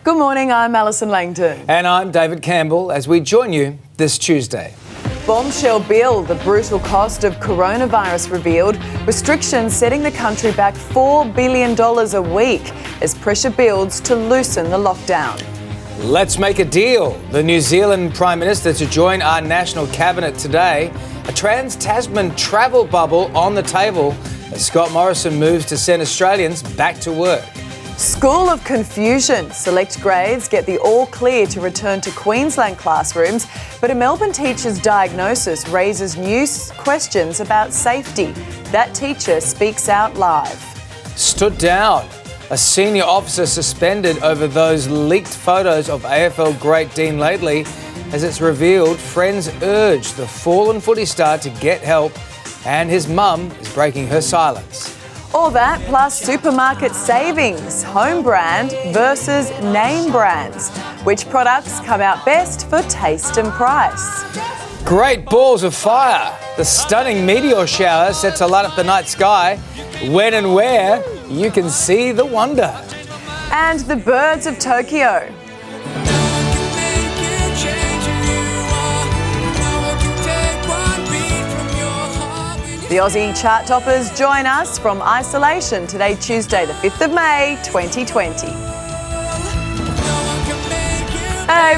Good morning, I'm Allison Langdon. And I'm David Campbell as we join you this Tuesday. Bombshell bill, the brutal cost of coronavirus revealed. Restrictions setting the country back $4 billion a week as pressure builds to loosen the lockdown. Let's make a deal. The New Zealand Prime Minister to join our national cabinet today. A trans-Tasman travel bubble on the table as Scott Morrison moves to send Australians back to work. School of confusion. Select grades get the all clear to return to Queensland classrooms, but a Melbourne teacher's diagnosis raises new questions about safety. That teacher speaks out live. Stood down. A senior officer suspended over those leaked photos of AFL great Dean Laidley. As it's revealed, friends urge the fallen footy star to get help, and his mum is breaking her silence. All that plus supermarket savings, home brand versus name brands. Which products come out best for taste and price? Great balls of fire. The stunning meteor shower set to light up the night sky. When and where, you can see the wonder. And the birds of Tokyo. The Aussie chart toppers join us from isolation today, Tuesday, the 5th of May, 2020.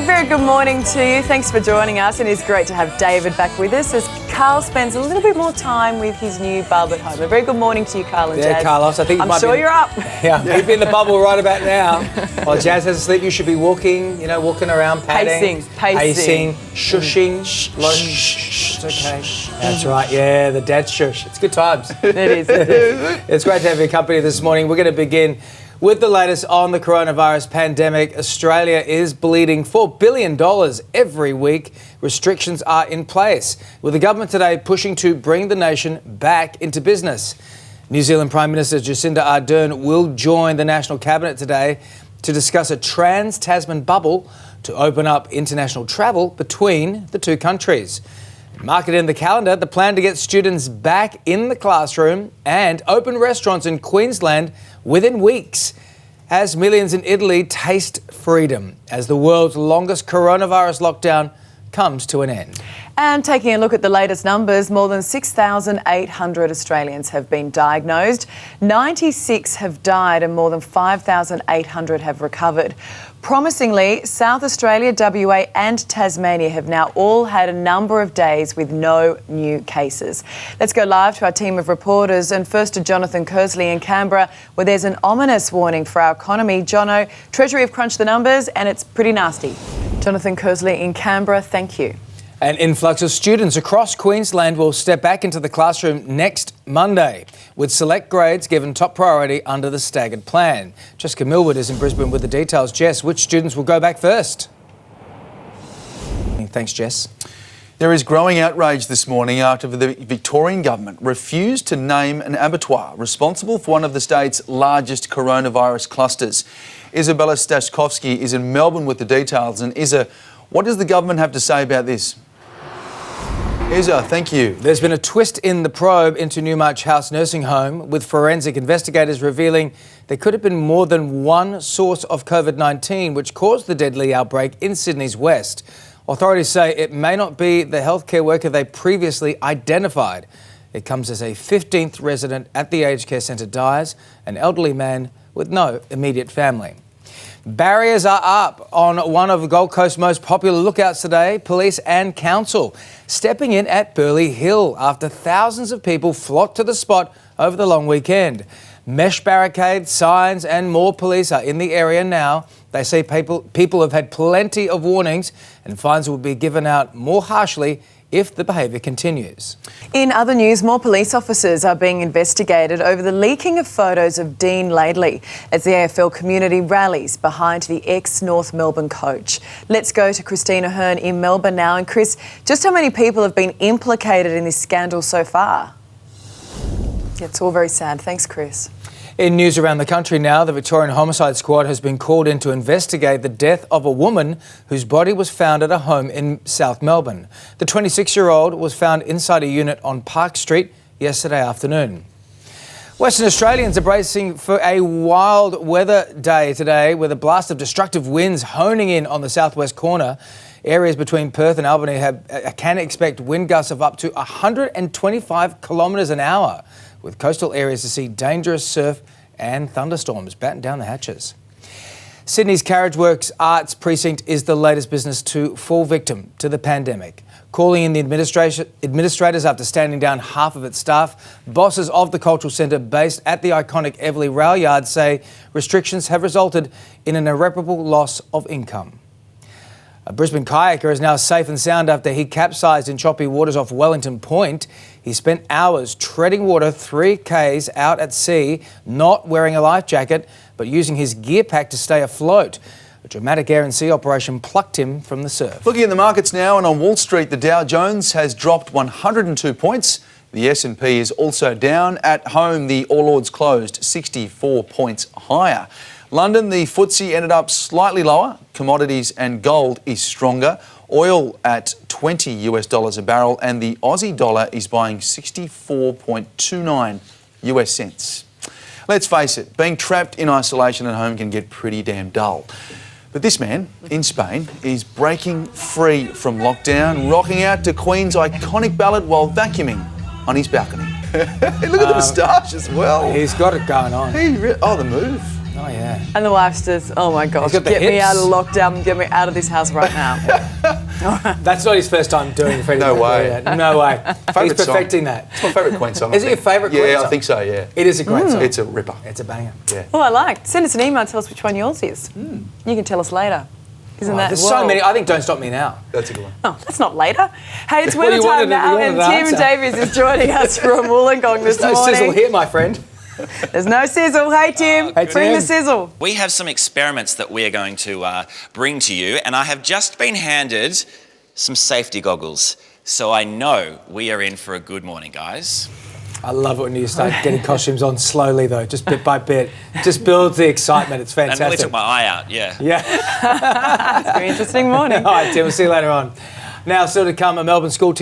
Very good morning to you. Thanks for joining us. And it's great to have David back with us as Karl spends a little bit more time with his new bub at home. A very good morning to you, Karl and Jazz. Yeah, Carlos, I think I'm sure you're up. Yeah, you'd be in the bubble right about now. While Jazz has to sleep, you should be walking, walking around, padding. Pacing. Shushing. Shh. It's okay. That's right, yeah, the dad shush. It's good times. It is. It's great to have your company this morning. We're going to begin with the latest on the coronavirus pandemic. Australia is bleeding $4 billion every week. Restrictions are in place, with the government today pushing to bring the nation back into business. New Zealand Prime Minister Jacinda Ardern will join the National Cabinet today to discuss a trans-Tasman bubble to open up international travel between the two countries. Mark it in the calendar, the plan to get students back in the classroom and open restaurants in Queensland within weeks, as millions in Italy taste freedom as the world's longest coronavirus lockdown comes to an end. And taking a look at the latest numbers, more than 6,800 Australians have been diagnosed, 96 have died and more than 5,800 have recovered. Promisingly, South Australia, WA and Tasmania have now all had a number of days with no new cases. Let's go live to our team of reporters and first to Jonathan Kersley in Canberra, where there's an ominous warning for our economy. Jono, Treasury have crunched the numbers and it's pretty nasty. Jonathan Kersley in Canberra, thank you. An influx of students across Queensland will step back into the classroom next Monday, with select grades given top priority under the staggered plan. Jessica Millwood is in Brisbane with the details. Jess, which students will go back first? Thanks, Jess. There is growing outrage this morning after the Victorian government refused to name an abattoir responsible for one of the state's largest coronavirus clusters. Isabella Stashkovsky is in Melbourne with the details. And Isa, what does the government have to say about this? Isa, thank you. There's been a twist in the probe into Newmarch House nursing home, with forensic investigators revealing there could have been more than one source of COVID-19 which caused the deadly outbreak in Sydney's west. Authorities say it may not be the healthcare worker they previously identified. It comes as a 15th resident at the aged care centre dies, an elderly man with no immediate family. Barriers are up on one of the Gold Coast's most popular lookouts today, police and council stepping in at Burleigh Hill after thousands of people flocked to the spot over the long weekend. Mesh barricades, signs and more police are in the area now. They say people have had plenty of warnings and fines will be given out more harshly if the behaviour continues. In other news, more police officers are being investigated over the leaking of photos of Dean Laidley as the AFL community rallies behind the ex-North Melbourne coach. Let's go to Christina Hearn in Melbourne now. And Chris, just how many people have been implicated in this scandal so far? Yeah, it's all very sad. Thanks, Chris. In news around the country now, the Victorian Homicide Squad has been called in to investigate the death of a woman whose body was found at a home in South Melbourne. The 26-year-old was found inside a unit on Park Street yesterday afternoon. Western Australians are bracing for a wild weather day today with a blast of destructive winds honing in on the southwest corner. Areas between Perth and Albany can expect wind gusts of up to 125 kilometres an hour, with coastal areas to see dangerous surf and thunderstorms. Batten down the hatches. Sydney's Carriageworks Arts Precinct is the latest business to fall victim to the pandemic. Calling in the administrators after standing down half of its staff, bosses of the cultural centre based at the iconic Everleigh Rail Yard say restrictions have resulted in an irreparable loss of income. A Brisbane kayaker is now safe and sound after he capsized in choppy waters off Wellington Point. He spent hours treading water 3 k's out at sea, not wearing a life jacket, but using his gear pack to stay afloat. A dramatic air and sea operation plucked him from the surf. Looking at the markets now, and on Wall Street, the Dow Jones has dropped 102 points. The S&P is also down. At home, the All Ords closed 64 points higher. London, the FTSE ended up slightly lower. Commodities and gold is stronger. Oil at $20 a barrel, and the Aussie dollar is buying 64.29 US cents. Let's face it, being trapped in isolation at home can get pretty damn dull. But this man in Spain is breaking free from lockdown, rocking out to Queen's iconic ballad while vacuuming on his balcony. Look at the moustache as well. He's got it going on. The move. Oh, yeah. And the wife says, oh my gosh, get me out of lockdown, get me out of this house right now. That's not his first time doing Freddie. No way. No way. He's perfecting that. It's my favourite Queen song. Is it your favourite Queen song? Yeah, I think so, yeah. It is a great song. It's a ripper. It's a banger. Yeah. Oh, I like. Send us an email and tell us which one yours is. You can tell us later. Isn't that? There's so many. I think Don't Stop Me Now. That's a good one. Oh, that's not later. Hey, it's weather you time wanted now, and Tim Davies is joining us from Wollongong this morning. There's no sizzle here, my friend. There's no sizzle. Hey, Tim, bring the sizzle. We have some experiments that we are going to bring to you, and I have just been handed some safety goggles. So I know we are in for a good morning, guys. I love it when you start getting costumes on slowly, though, just bit by bit. Just builds the excitement. It's fantastic. That really took my eye out, yeah. Yeah. It's a very interesting morning. All right, Tim, we'll see you later on. Now, still to come, a Melbourne school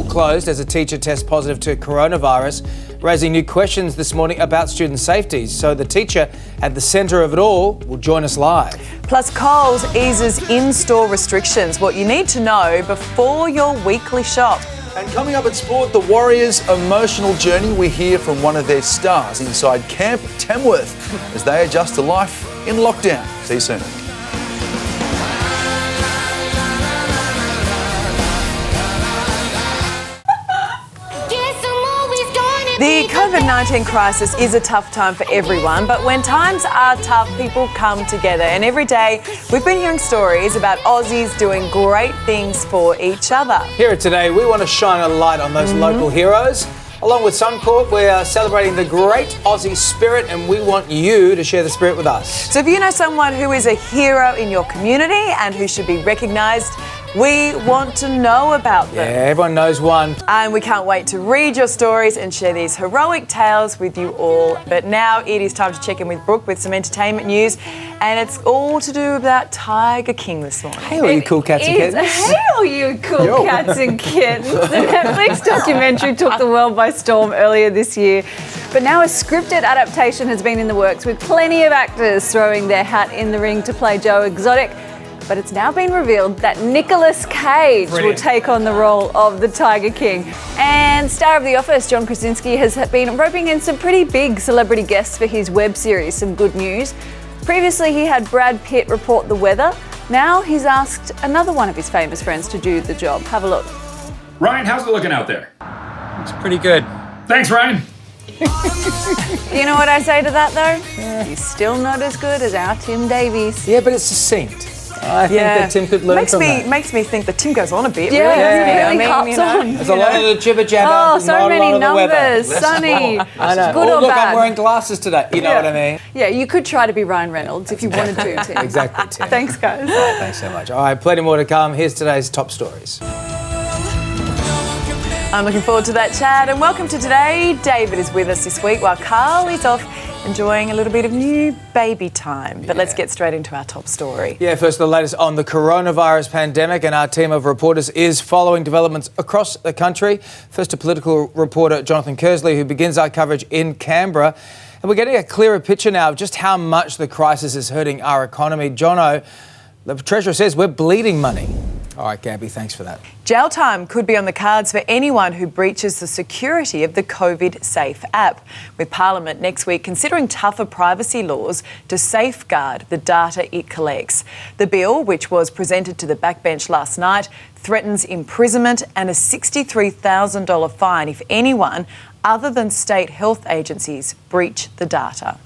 closed as a teacher tests positive to coronavirus, raising new questions this morning about student safety. So the teacher at the centre of it all will join us live. Plus, Coles eases in-store restrictions. What you need to know before your weekly shop. And coming up at sport, the Warriors' emotional journey. We hear from one of their stars inside Camp Tamworth as they adjust to life in lockdown. See you soon. The COVID-19 crisis is a tough time for everyone, but when times are tough, people come together. And every day, we've been hearing stories about Aussies doing great things for each other. Here at Today, we want to shine a light on those local heroes. Along with Suncorp, we are celebrating the great Aussie spirit, and we want you to share the spirit with us. So if you know someone who is a hero in your community and who should be recognised, we want to know about them. Yeah, everyone knows one. And we can't wait to read your stories and share these heroic tales with you all. But now it is time to check in with Brooke with some entertainment news. And it's all to do about Tiger King this morning. Hey, all you cool cats and kittens. Hey, all you cool cats and kittens. The Netflix documentary took the world by storm earlier this year. But now a scripted adaptation has been in the works with plenty of actors throwing their hat in the ring to play Joe Exotic. But it's now been revealed that Nicolas Cage will take on the role of the Tiger King. And star of The Office, John Krasinski, has been roping in some pretty big celebrity guests for his web series. Some good news. Previously, he had Brad Pitt report the weather. Now he's asked another one of his famous friends to do the job. Have a look. Ryan, how's it looking out there? It's pretty good. Thanks, Ryan. You know what I say to that, though? He's still not as good as our Tim Davies. Yeah, but it's succinct. I think that Tim could learn from that. Makes me think that Tim goes on a bit, Yeah, really. really hops on. There's a lot of the jibber jabber. Oh, so not a lot many of the weather. numbers. Sunny. I know. Good Oh, or look, bad? I'm wearing glasses today. You know what I mean? Yeah, you could try to be Ryan Reynolds if you wanted to, Tim. Exactly, Tim. Thanks, guys. Thanks so much. All right, plenty more to come. Here's today's top stories. I'm looking forward to that chat. And welcome to Today. David is with us this week while Karl is off enjoying a little bit of new baby time. But let's get straight into our top story. Yeah, first the latest on the coronavirus pandemic, and our team of reporters is following developments across the country. First to political reporter Jonathan Kersley, who begins our coverage in Canberra. And we're getting a clearer picture now of just how much the crisis is hurting our economy. Jono, the Treasurer says we're bleeding money. All right, Gabby, thanks for that. Jail time could be on the cards for anyone who breaches the security of the COVID Safe app, with Parliament next week considering tougher privacy laws to safeguard the data it collects. The bill, which was presented to the backbench last night, threatens imprisonment and a $63,000 fine if anyone other than state health agencies breach the data.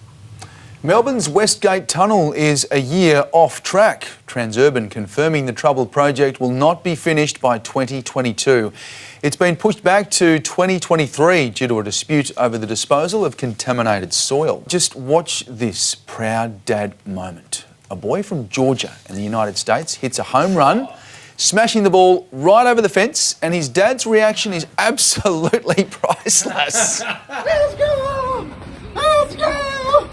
Melbourne's Westgate Tunnel is a year off track. Transurban confirming the troubled project will not be finished by 2022. It's been pushed back to 2023 due to a dispute over the disposal of contaminated soil. Just watch this proud dad moment. A boy from Georgia in the United States hits a home run, smashing the ball right over the fence, and his dad's reaction is absolutely priceless. Let's go! Let's go!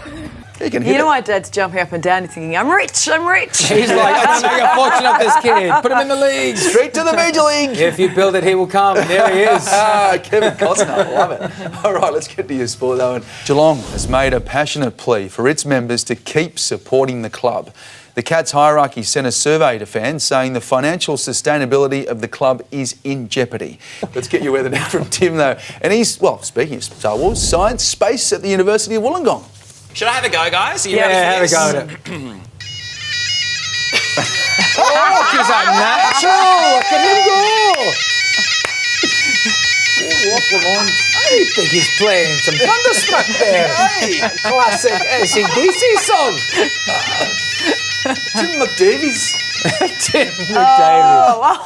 You know why Dad's jumping up and down and thinking, I'm rich, I'm rich. He's like, I'm going to make a fortune of this kid. Put him in the league. Straight to the major league. If you build it, he will come. And there he is. Kevin Costner, love it. All right, let's get to your sport though. And Geelong has made a passionate plea for its members to keep supporting the club. The Cats hierarchy sent a survey to fans saying the financial sustainability of the club is in jeopardy. Let's get your weather now from Tim though. And he's, well, speaking of Star Wars, science, space at the University of Wollongong. Should I have a go, guys? Are you Yeah, have ready a for go this? at it. Oh, he's a natural! Look at him go! I think he's playing some Thunderstruck there. Hey, classic AC/DC song. Tim Davies. Tim Davies.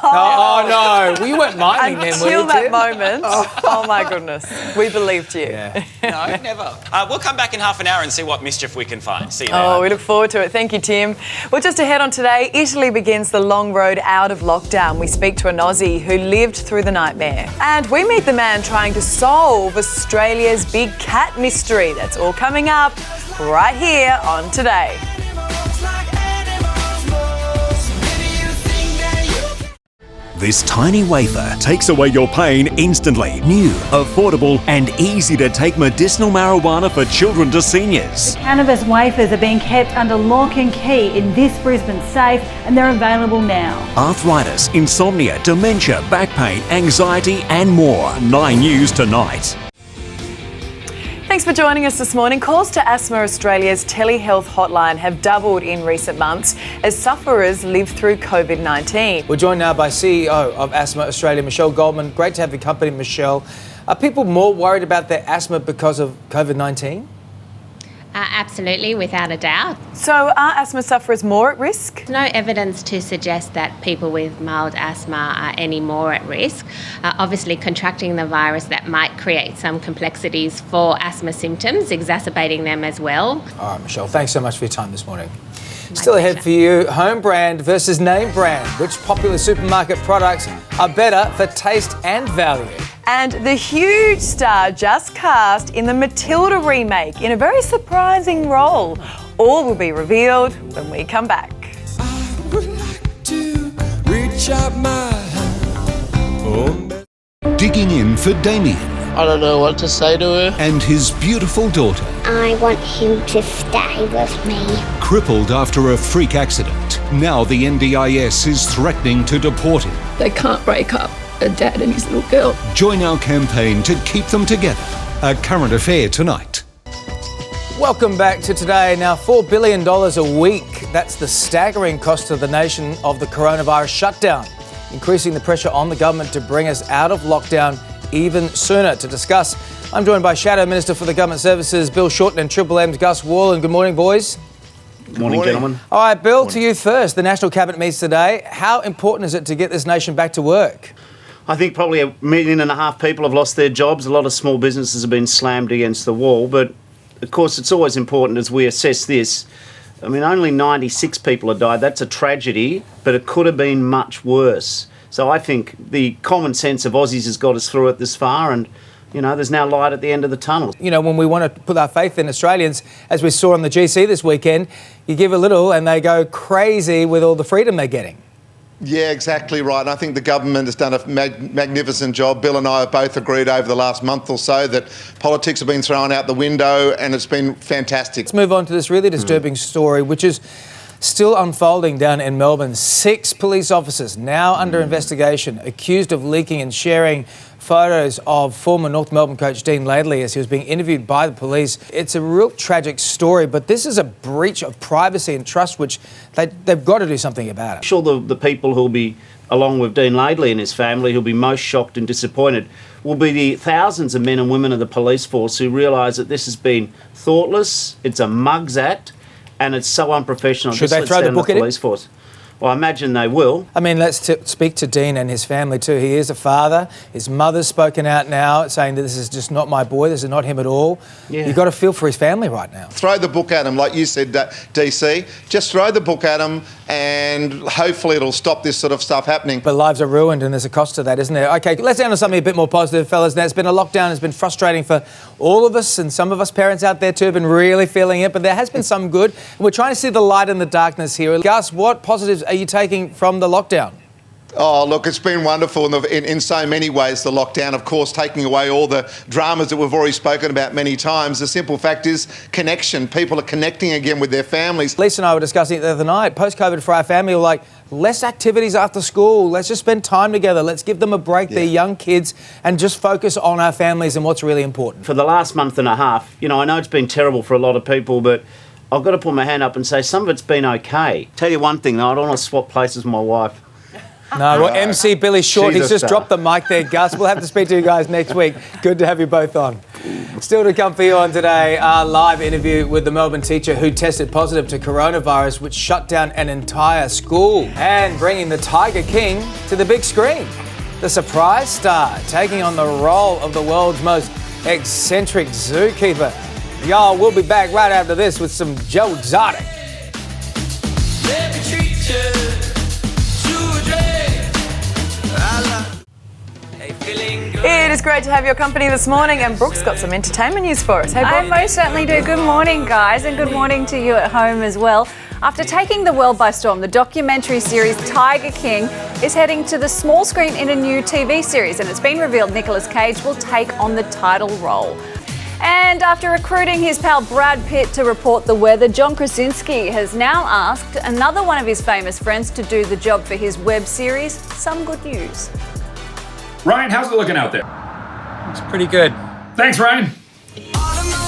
Oh, no. We weren't miming him, were you, Until that Tim? moment, oh my goodness, we believed you. Yeah. No, never. We'll come back in half an hour and see what mischief we can find. See you there. Oh, we look forward to it. Thank you, Tim. Well, just ahead on today, Italy begins the long road out of lockdown. We speak to an Aussie who lived through the nightmare. And we meet the man trying to solve Australia's big cat mystery. That's all coming up right here on Today. This tiny wafer takes away your pain instantly. New, affordable and easy to take medicinal marijuana for children to seniors. Cannabis wafers are being kept under lock and key in this Brisbane safe, and they're available now. Arthritis, insomnia, dementia, back pain, anxiety and more. 9 News tonight. Thanks for joining us this morning. Calls to Asthma Australia's telehealth hotline have doubled in recent months as sufferers live through COVID-19. We're joined now by CEO of Asthma Australia, Michelle Goldman. Great to have you company, Michelle. Are people more worried about their asthma because of COVID-19? Absolutely, without a doubt. So are asthma sufferers more at risk? There's no evidence to suggest that people with mild asthma are any more at risk. Obviously, contracting the virus, that might create some complexities for asthma symptoms, exacerbating them as well. All right, Michelle, thanks so much for your time this morning. Still ahead for you, home brand versus name brand. Which popular supermarket products are better for taste and value? And the huge star just cast in the Matilda remake in a very surprising role. All will be revealed when we come back. I would like to reach out my hand. Digging in for Damien I don't know what to say to her. and his beautiful daughter. I want him to stay with me. Crippled after a freak accident. Now the NDIS is threatening to deport him. They can't break up, a dad and his little girl. Join our campaign to keep them together. A current affair tonight. Welcome back to Today. Now, $4 billion a week. That's the staggering cost to the nation of the coronavirus shutdown, increasing the pressure on the government to bring us out of lockdown even sooner. To discuss, I'm joined by Shadow Minister for the Government Services, Bill Shorten, and Triple M's Gus Wallen. Good morning, boys. Good morning, gentlemen. All right, Bill, to you first. The National Cabinet meets today. How important is it to get this nation back to work? I think probably 1.5 million people have lost their jobs. A lot of small businesses have been slammed against the wall. But, of course, it's always important as we assess this. I mean, only 96 people have died. That's a tragedy, but it could have been much worse. So I think the common sense of Aussies has got us through it this far, and You know, there's now light at the end of the tunnel. You know, when we want to put our faith in Australians, as we saw on the GC this weekend, you give a little and they go crazy with all the freedom they're getting. Yeah, exactly right. And I think the government has done a magnificent job. Bill and I have both agreed over the last month or so that politics have been thrown out the window, and it's been fantastic. Let's move on to this really disturbing story, which is still unfolding down in Melbourne. 6 police officers now under investigation, accused of leaking and sharing photos of former North Melbourne coach Dean Laidley as he was being interviewed by the police. It's a real tragic story, but this is a breach of privacy and trust which they've got to do something about it. I'm sure the people who'll be, along with Dean Laidley and his family, who'll be most shocked and disappointed will be the thousands of men and women of the police force who realise that this has been thoughtless, it's a mugs act, and it's so unprofessional. Should they throw the book at police force? Well, I imagine they will. I mean, let's speak to Dean and his family too. He is a father. His mother's spoken out now saying that this is just not my boy, this is not him at all. Yeah. You've got to feel for his family right now. Throw the book at him, like you said, DC. Just throw the book at him and hopefully it'll stop this sort of stuff happening. But lives are ruined and there's a cost to that, isn't there? OK, let's end on something a bit more positive, fellas. Now, it's been a lockdown. It's been frustrating for all of us, and some of us parents out there too have been really feeling it, but there has been some good. And we're trying to see the light in the darkness here. Gus, what positives are you taking from the lockdown? Oh, look, it's been wonderful in so many ways, the lockdown, of course, taking away all the dramas that we've already spoken about many times. The simple fact is connection. People are connecting again with their families. Lisa and I were discussing it the other night. Post-COVID for our family, we're like, less activities after school. Let's just spend time together. Let's give them a break. Yeah. They're young kids, and just focus on our families and what's really important. For the last month and a half, you know, I know it's been terrible for a lot of people, but I've got to put my hand up and say some of it's been okay. Tell you one thing, though, I don't want to swap places with my wife. No, well, MC Billy Short, he's just dropped the mic there, Gus. We'll have to speak to you guys next week. Good to have you both on. Still to come for you on today, our live interview with the Melbourne teacher who tested positive to coronavirus, which shut down an entire school. And bringing the Tiger King to the big screen. The surprise star taking on the role of the world's most eccentric zookeeper. Y'all, we'll be back right after this with some Joe Exotic. It is great to have your company this morning, and Brooke's got some entertainment news for us. Hey, Brooke. I most certainly do. Good morning, guys, and good morning to you at home as well. After taking the world by storm, the documentary series Tiger King is heading to the small screen in a new TV series, and it's been revealed Nicolas Cage will take on the title role. And after recruiting his pal Brad Pitt to report the weather, John Krasinski has now asked another one of his famous friends to do the job for his web series. Some good news. Ryan, how's it looking out there? It's pretty good. Thanks, Ryan.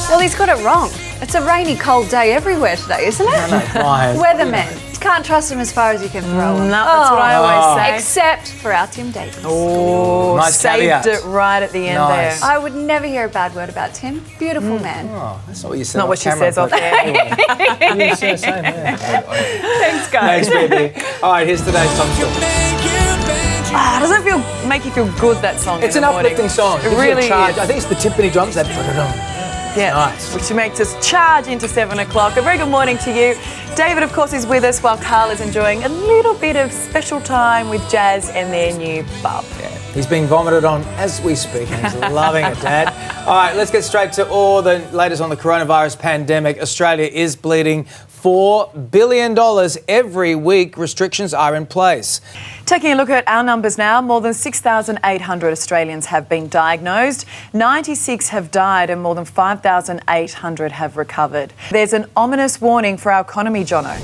Well, he's got it wrong. It's a rainy, cold day everywhere today, isn't it? Weathermen. You can't trust him as far as you can throw him. No, that's what I always say. Except for our Tim Davies. Oh, nice saved caveat. it right at the end there. I would never hear a bad word about Tim. Beautiful man. Oh, that's not what you said. Not what she says off there. You say the same, yeah. Thanks, guys. Thanks, baby. All right, here's today's Tom Show. Doesn't it make you feel good, that song? It's an uplifting song. It really is. I think it's the timpani drums that put it on. Yeah, nice. Which makes us charge into 7 o'clock. A very good morning to you. David, of course, is with us while Karl is enjoying a little bit of special time with Jazz and their new bub. Yeah, he's being vomited on as we speak, and he's loving it, Dad. All right, let's get straight to all the latest on the coronavirus pandemic. Australia is bleeding $4 billion every week. Restrictions are in place. Taking a look at our numbers now, more than 6,800 Australians have been diagnosed, 96 have died and more than 5,800 have recovered. There's an ominous warning for our economy, Jono.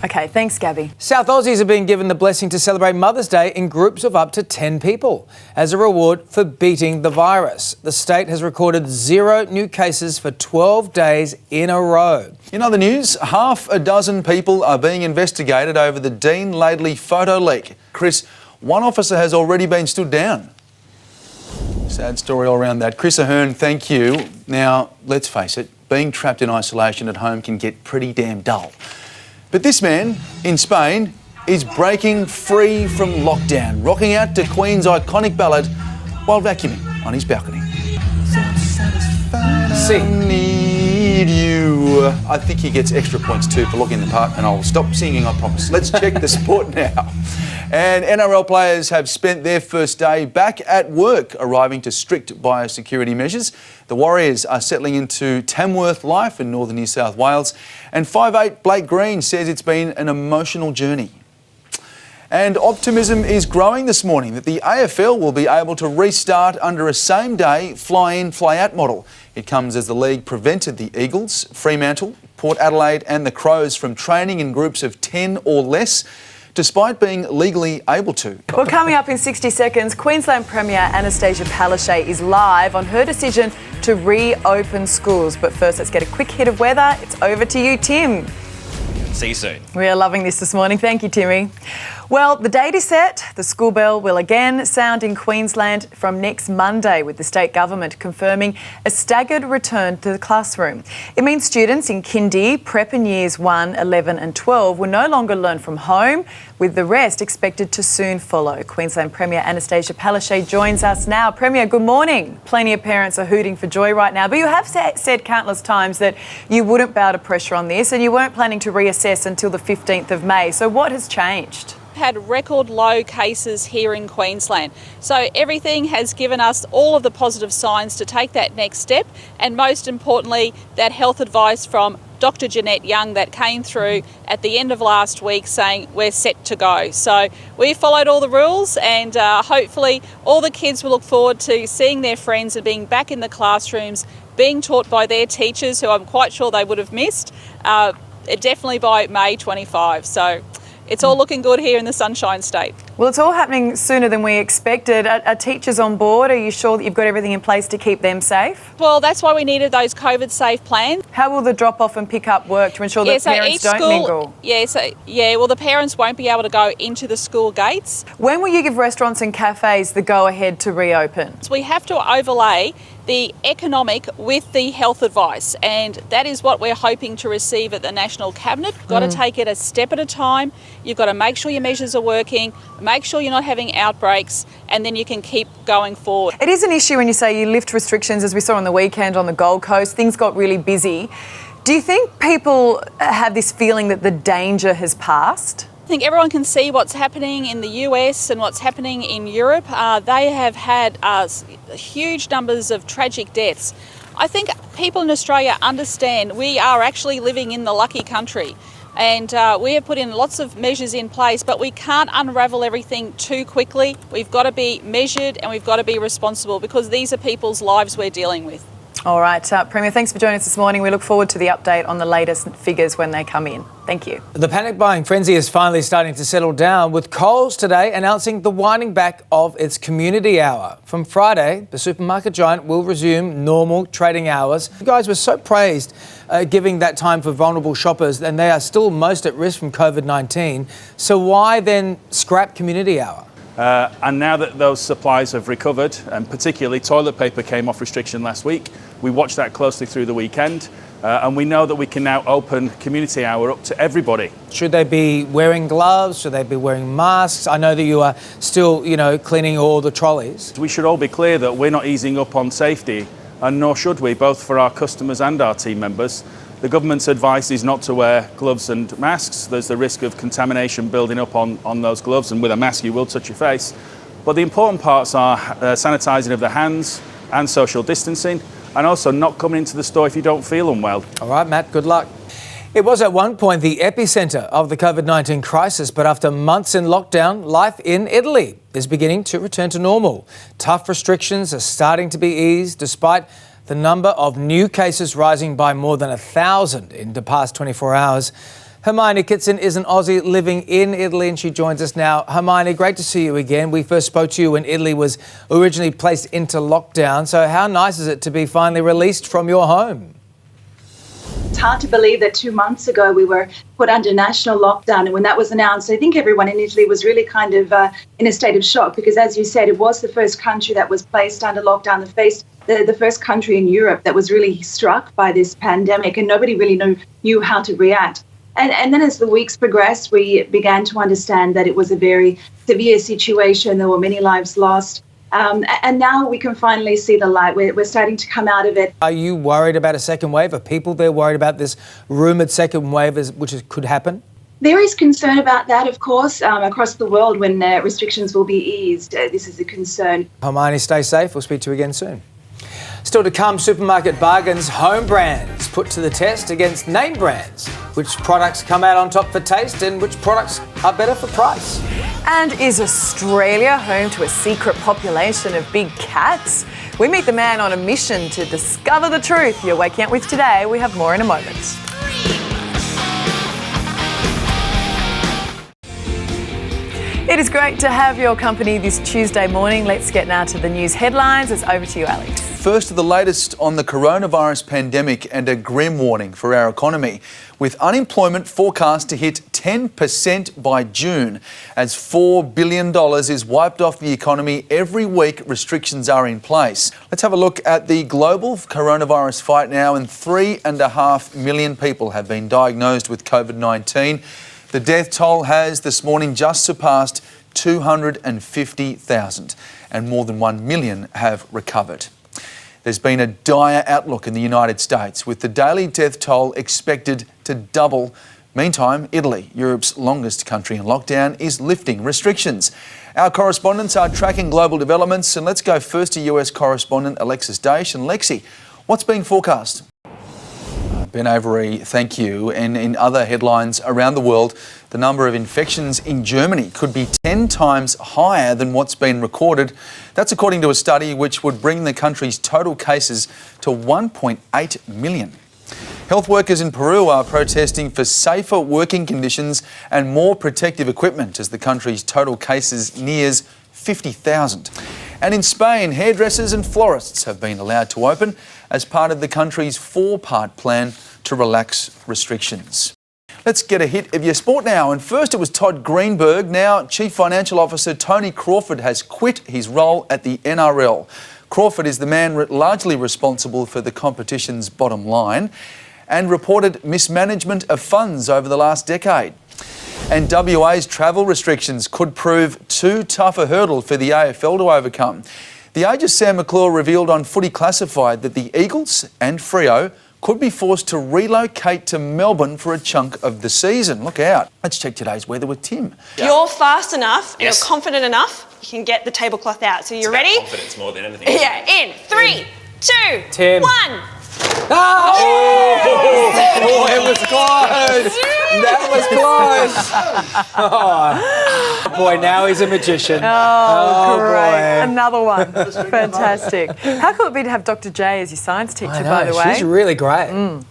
OK, thanks, Gabby. South Aussies have been given the blessing to celebrate Mother's Day in groups of up to 10 people as a reward for beating the virus. The state has recorded 0 new cases for 12 days in a row. In other news, half a dozen people are being investigated over the Dean Laidley photo leak. Chris, one officer has already been stood down. Sad story all around that. Chris Ahern, thank you. Now, let's face it, being trapped in isolation at home can get pretty damn dull. But this man in Spain is breaking free from lockdown, rocking out to Queen's iconic ballad while vacuuming on his balcony. See. need you. I think he gets extra points too for looking the part, and I'll stop singing, I promise. Let's check the sport now. And NRL players have spent their first day back at work, arriving to strict biosecurity measures. The Warriors are settling into Tamworth life in northern New South Wales, and 5'8" Blake Green says it's been an emotional journey. And optimism is growing this morning that the AFL will be able to restart under a same-day fly-in, fly-out model. It comes as the league prevented the Eagles, Fremantle, Port Adelaide and the Crows from training in groups of 10 or less, despite being legally able to. Well, coming up in 60 seconds, Queensland Premier Anastasia Palaszczuk is live on her decision to reopen schools. But first, let's get a quick hit of weather. It's over to you, Tim. See you soon. We are loving this morning. Thank you, Timmy. Well, the date is set. The school bell will again sound in Queensland from next Monday, with the state government confirming a staggered return to the classroom. It means students in kindy, prep in years 1, 11 and 12 will no longer learn from home, with the rest expected to soon follow. Queensland Premier Anastasia Palaszczuk joins us now. Premier, good morning. Plenty of parents are hooting for joy right now, but you have said countless times that you wouldn't bow to pressure on this and you weren't planning to reassess until the 15th of May. So what has changed? Had record low cases here in Queensland. So everything has given us all of the positive signs to take that next step, and most importantly, that health advice from Dr. Jeanette Young that came through at the end of last week saying we're set to go. So we followed all the rules, and hopefully all the kids will look forward to seeing their friends and being back in the classrooms, being taught by their teachers, who I'm quite sure they would have missed, definitely by May 25. So it's all looking good here in the Sunshine State. Well, it's all happening sooner than we expected. Are teachers on board? Are you sure that you've got everything in place to keep them safe? Well, that's why we needed those COVID-safe plans. How will the drop-off and pick-up work to ensure that parents don't mingle? Well, the parents won't be able to go into the school gates. When will you give restaurants and cafes the go-ahead to reopen? So we have to overlay the economic with the health advice, and that is what we're hoping to receive at the National Cabinet. You've got to take it a step at a time. You've got to make sure your measures are working, make sure you're not having outbreaks, and then you can keep going forward. It is an issue when you say you lift restrictions, as we saw on the weekend on the Gold Coast. Things got really busy. Do you think people have this feeling that the danger has passed? I think everyone can see what's happening in the US and what's happening in Europe. They have had huge numbers of tragic deaths. I think people in Australia understand we are actually living in the lucky country, and we have put in lots of measures in place, but we can't unravel everything too quickly. We've got to be measured and we've got to be responsible, because these are people's lives we're dealing with. All right, Premier, thanks for joining us this morning. We look forward to the update on the latest figures when they come in. Thank you. The panic buying frenzy is finally starting to settle down, with Coles today announcing the winding back of its community hour. From Friday, the supermarket giant will resume normal trading hours. You guys were so praised giving that time for vulnerable shoppers, and they are still most at risk from COVID-19. So why then scrap community hour? And now that those supplies have recovered, and particularly toilet paper came off restriction last week, we watched that closely through the weekend, and we know that we can now open community hour up to everybody. Should they be wearing gloves? Should they be wearing masks? I know that you are still, cleaning all the trolleys. We should all be clear that we're not easing up on safety, and nor should we, both for our customers and our team members. The government's advice is not to wear gloves and masks. There's the risk of contamination building up on those gloves, and with a mask you will touch your face. But the important parts are sanitising of the hands and social distancing, and also not coming into the store if you don't feel unwell. All right, Matt, good luck. It was at one point the epicentre of the COVID-19 crisis, but after months in lockdown, life in Italy is beginning to return to normal. Tough restrictions are starting to be eased, despite the number of new cases rising by more than 1,000 in the past 24 hours. Hermione Kitson is an Aussie living in Italy, and she joins us now. Hermione, great to see you again. We first spoke to you when Italy was originally placed into lockdown. So how nice is it to be finally released from your home? It's hard to believe that 2 months ago we were put under national lockdown, and when that was announced, I think everyone in Italy was really kind of in a state of shock, because as you said, it was the first country that was placed under lockdown, the first country in Europe that was really struck by this pandemic, and nobody really knew how to react. And then as the weeks progressed, we began to understand that it was a very severe situation. There were many lives lost. And now we can finally see the light. We're starting to come out of it. Are you worried about a second wave? Are people there worried about this rumoured second wave could happen? There is concern about that, of course, across the world when restrictions will be eased. This is a concern. Hermione, stay safe. We'll speak to you again soon. Still to come, supermarket bargains, home brands put to the test against name brands. Which products come out on top for taste and which products are better for price? And is Australia home to a secret population of big cats? We meet the man on a mission to discover the truth. You're waking up with Today. We have more in a moment. It is great to have your company this Tuesday morning. Let's get now to the news headlines. It's over to you, Alex. First to the latest on the coronavirus pandemic and a grim warning for our economy, with unemployment forecast to hit 10% by June. As $4 billion is wiped off the economy every week, restrictions are in place. Let's have a look at the global coronavirus fight now, and 3.5 million people have been diagnosed with COVID-19. The death toll has this morning just surpassed 250,000 and more than 1 million have recovered. There's been a dire outlook in the United States, with the daily death toll expected to double. Meantime, Italy, Europe's longest country in lockdown, is lifting restrictions. Our correspondents are tracking global developments, and let's go first to US correspondent Alexis Daish. And Lexi, what's being forecast? Ben Avery, thank you. And in other headlines around the world, the number of infections in Germany could be 10 times higher than what's been recorded. That's according to a study which would bring the country's total cases to 1.8 million. Health workers in Peru are protesting for safer working conditions and more protective equipment as the country's total cases nears 50,000. And in Spain, hairdressers and florists have been allowed to open as part of the country's 4-part plan to relax restrictions. Let's get a hit of your sport now. And first it was Todd Greenberg. Now Chief Financial Officer Tony Crawford has quit his role at the NRL. Crawford is the man largely responsible for the competition's bottom line and reported mismanagement of funds over the last decade. And WA's travel restrictions could prove too tough a hurdle for the AFL to overcome. The Age's Sam McClure revealed on Footy Classified that the Eagles and Freo could be forced to relocate to Melbourne for a chunk of the season. Look out. Let's check today's weather with Tim. You're fast enough and you're confident enough, you can get the tablecloth out. So you're ready? Confidence more than anything. Yeah, in 3, 2, Tim. 1. Oh, it was close. That was close. Oh, boy, now he's a magician. Oh, great. Boy. Another one. Fantastic. How cool would it be to have Dr. J as your science teacher, by the way? She's really great.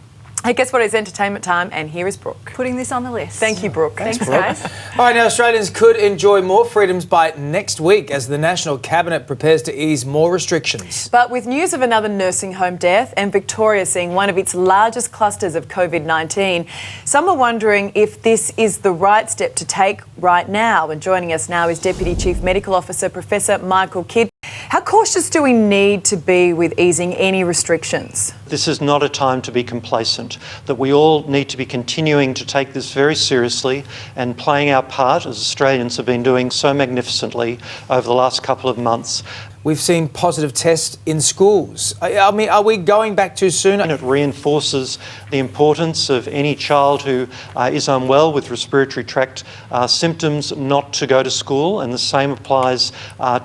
Hey, guess what? It's entertainment time, and here is Brooke. Putting this on the list. Thank you, Brooke. Thanks, Brooke. guys. All right, now Australians could enjoy more freedoms by next week as the National Cabinet prepares to ease more restrictions. But with news of another nursing home death and Victoria seeing one of its largest clusters of COVID-19, some are wondering if this is the right step to take right now. And joining us now is Deputy Chief Medical Officer Professor Michael Kidd. How cautious do we need to be with easing any restrictions? This is not a time to be complacent, that we all need to be continuing to take this very seriously and playing our part, as Australians have been doing so magnificently over the last couple of months. We've seen positive tests in schools. I mean, are we going back too soon? And it reinforces the importance of any child who is unwell with respiratory tract symptoms not to go to school, and the same applies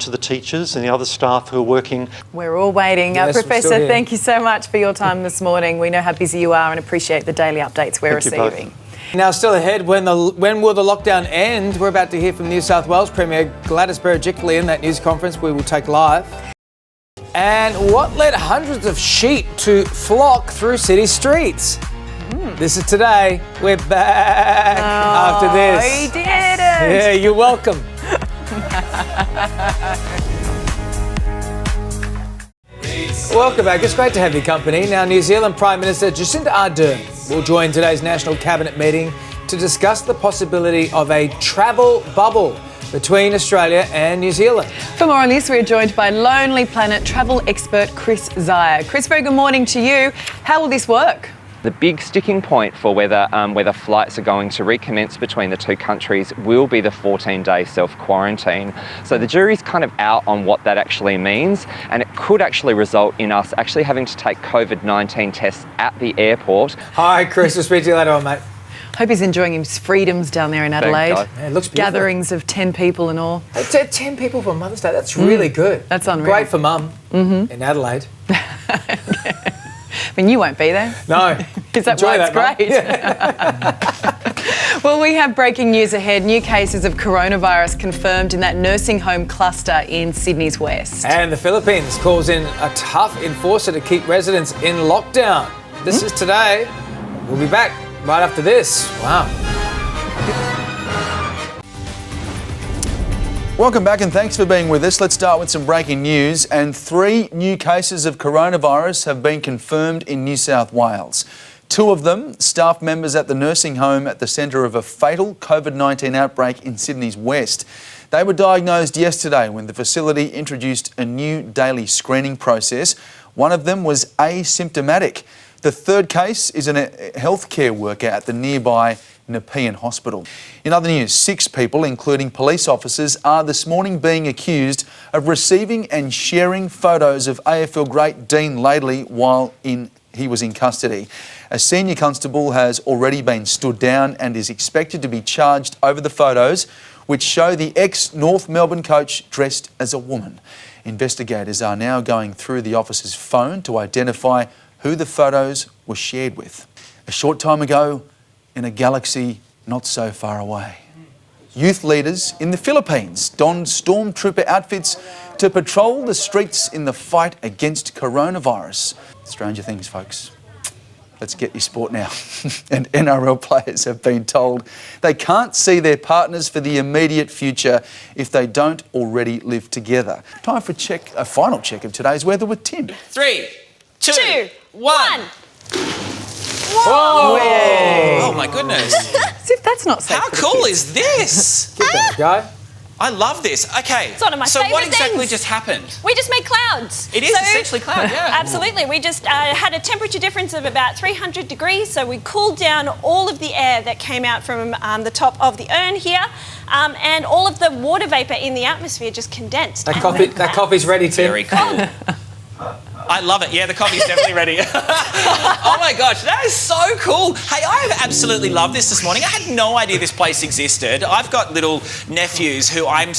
to the teachers and the other staff who are working. We're all waiting. Yes, Professor, thank you so much for your time this morning. We know how busy you are and appreciate the daily updates we're receiving. Now, still ahead, when will the lockdown end? We're about to hear from New South Wales Premier Gladys Berejiklian in that news conference we will take live. And what led hundreds of sheep to flock through city streets? This is Today. We're back after this. He did it. Yeah, you're welcome. Welcome back. It's great to have your company. Now, New Zealand Prime Minister Jacinda Ardern will join today's National Cabinet meeting to discuss the possibility of a travel bubble between Australia and New Zealand. For more on this, we are joined by Lonely Planet travel expert Chris Zire. Chris, very good morning to you. How will this work? The big sticking point for whether flights are going to recommence between the two countries will be the 14-day self-quarantine. So the jury's kind of out on what that actually means, and it could actually result in us actually having to take COVID-19 tests at the airport. Hi, Chris. We'll speak to you later on, mate. Hope he's enjoying his freedoms down there in Adelaide. Yeah, it looks beautiful. Gatherings of 10 people and all. 10 people for Mother's Day. That's really good. That's unreal. Great for Mum in Adelaide. I mean, you won't be there. No. Is that why it's great? Well, we have breaking news ahead. New cases of coronavirus confirmed in that nursing home cluster in Sydney's west. And the Philippines calls in a tough enforcer to keep residents in lockdown. This is Today. We'll be back right after this. Wow. Welcome back and thanks for being with us. Let's start with some breaking news. And 3 new cases of coronavirus have been confirmed in New South Wales. 2 of them, staff members at the nursing home at the centre of a fatal COVID-19 outbreak in Sydney's west. They were diagnosed yesterday when the facility introduced a new daily screening process. One of them was asymptomatic. The 3rd case is a healthcare worker at the nearby Nepean Hospital. In other news, 6 people, including police officers, are this morning being accused of receiving and sharing photos of AFL great Dean Laidley while he was in custody. A senior constable has already been stood down and is expected to be charged over the photos, which show the ex-North Melbourne coach dressed as a woman. Investigators are now going through the officer's phone to identify who the photos were shared with. A short time ago, in a galaxy not so far away, youth leaders in the Philippines donned stormtrooper outfits to patrol the streets in the fight against coronavirus. Stranger things, folks. Let's get your sport now. And NRL players have been told they can't see their partners for the immediate future if they don't already live together. Time for a final check of today's weather with Tim. 3, 2, 1. Whoa! Oh my goodness. As if that's not safe. How cool is this? Give that a go. I love this. Okay. It's one of my so favourite what exactly things. just happened? We just made clouds. It is essentially cloud, yeah. Absolutely. We just had a temperature difference of about 300 degrees, so we cooled down all of the air that came out from the top of the urn here, and all of the water vapour in the atmosphere just condensed. That coffee's ready, Tim. Very cool. I love it. Yeah, the coffee's definitely ready. Oh my gosh, that is so cool. Hey, I have absolutely loved this morning. I had no idea this place existed. I've got little nephews who I'm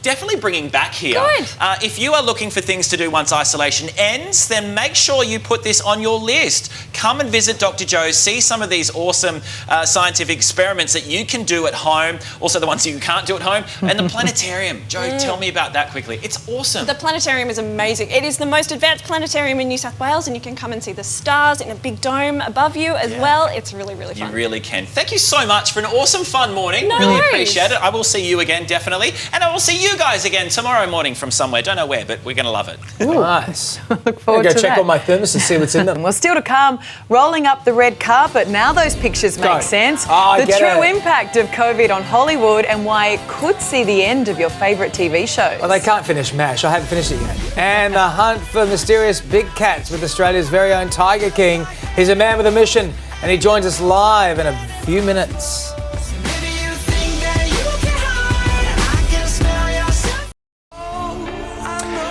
definitely bringing back here. Good. If you are looking for things to do once isolation ends, then make sure you put this on your list. Come and visit Dr. Joe's, see some of these awesome scientific experiments that you can do at home, also the ones you can't do at home, and the planetarium. Joe, tell me about that quickly. It's awesome. The planetarium is amazing. It is the most advanced planetarium in New South Wales, and you can come and see the stars in a big dome above you as well. It's really, really fun. You really can. Thank you so much for an awesome, fun morning. No really worries. appreciate it. I will see you again, definitely. And I will see you guys again tomorrow morning from somewhere. Don't know where, but we're going to love it. Nice. Look forward Go to check that. on my thermos and see what's in them. Well, still to come, rolling up the red carpet. Now those pictures make sense. Oh, the true impact of COVID on Hollywood and why it could see the end of your favourite TV shows. Well, they can't finish MASH. I haven't finished it yet. And the hunt for mysterious big cats with Australia's very own Tiger King. He's a man with a mission, and he joins us live in a few minutes.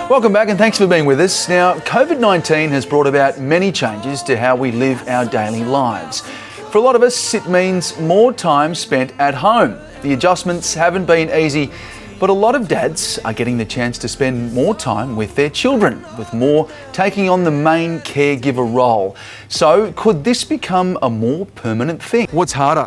Welcome back and thanks for being with us. Now, COVID-19 has brought about many changes to how we live our daily lives. For a lot of us, it means more time spent at home. The adjustments haven't been easy, but a lot of dads are getting the chance to spend more time with their children, with more taking on the main caregiver role. So, could this become a more permanent thing? What's harder,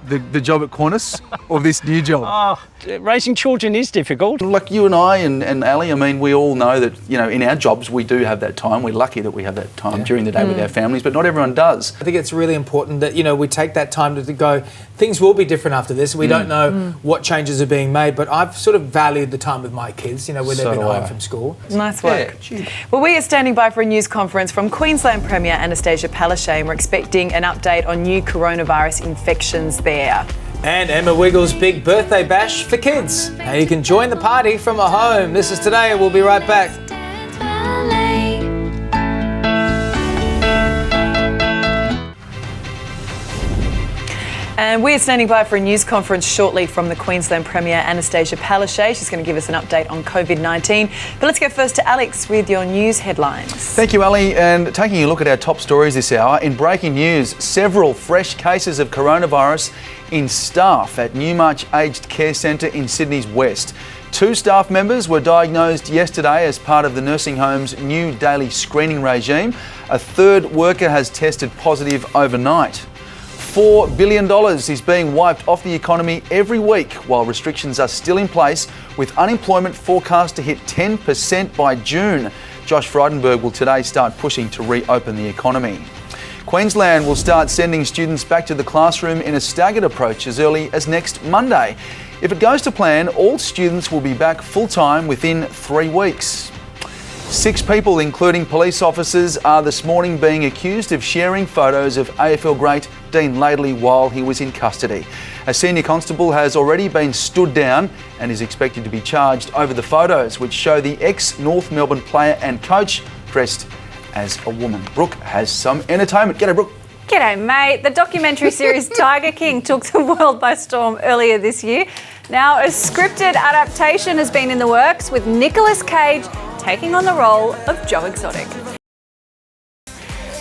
the job at Qantas or this new job? Raising children is difficult. Like you and I and Ali, I mean, we all know that, you know, in our jobs we do have that time. We're lucky that we have that time during the day with our families, but not everyone does. I think it's really important that, you know, we take that time to go, things will be different after this. We don't know what changes are being made, but I've sort of valued the time with my kids, you know, when they've been home from school. Nice work. Well, we are standing by for a news conference from Queensland Premier Anastasia Palaszczuk. We're expecting an update on new coronavirus infections there. And Emma Wiggles' big birthday bash for kids. Now you can join the party from a home. This is Today. We'll be right back. And we're standing by for a news conference shortly from the Queensland Premier, Anastasia Palaszczuk. She's going to give us an update on COVID-19. But let's go first to Alex with your news headlines. Thank you, Ali. And taking a look at our top stories this hour, in breaking news, several fresh cases of coronavirus in staff at Newmarch Aged Care Centre in Sydney's West. 2 staff members were diagnosed yesterday as part of the nursing home's new daily screening regime. A 3rd worker has tested positive overnight. $4 billion is being wiped off the economy every week while restrictions are still in place, with unemployment forecast to hit 10% by June. Josh Frydenberg will today start pushing to reopen the economy. Queensland will start sending students back to the classroom in a staggered approach as early as next Monday. If it goes to plan, all students will be back full-time within 3 weeks. 6 people, including police officers, are this morning being accused of sharing photos of AFL great Dean Laidley while he was in custody. A senior constable has already been stood down and is expected to be charged over the photos, which show the ex-North Melbourne player and coach dressed as a woman. Brooke has some entertainment. G'day, Brooke. G'day, mate. The documentary series Tiger King took the world by storm earlier this year. Now, a scripted adaptation has been in the works, with Nicolas Cage taking on the role of Joe Exotic.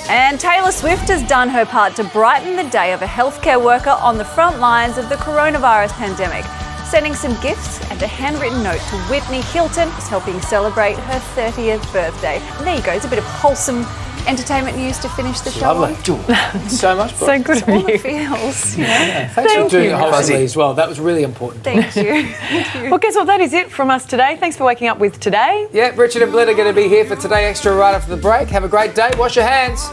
And Taylor Swift has done her part to brighten the day of a healthcare worker on the front lines of the coronavirus pandemic, sending some gifts and a handwritten note to Whitney Hilton, who's helping celebrate her 30th birthday. And there you go, it's a bit of wholesome entertainment news to finish the show. Lovely. So much, Brooke. So good of you. It feels, Yeah, thanks for doing it wholesomely as well. That was really important. Thank you. Thank you. Well, guess what? That is it from us today. Thanks for waking up with Today. Yeah, Richard and Bled are going to be here for Today Extra right after the break. Have a great day. Wash your hands.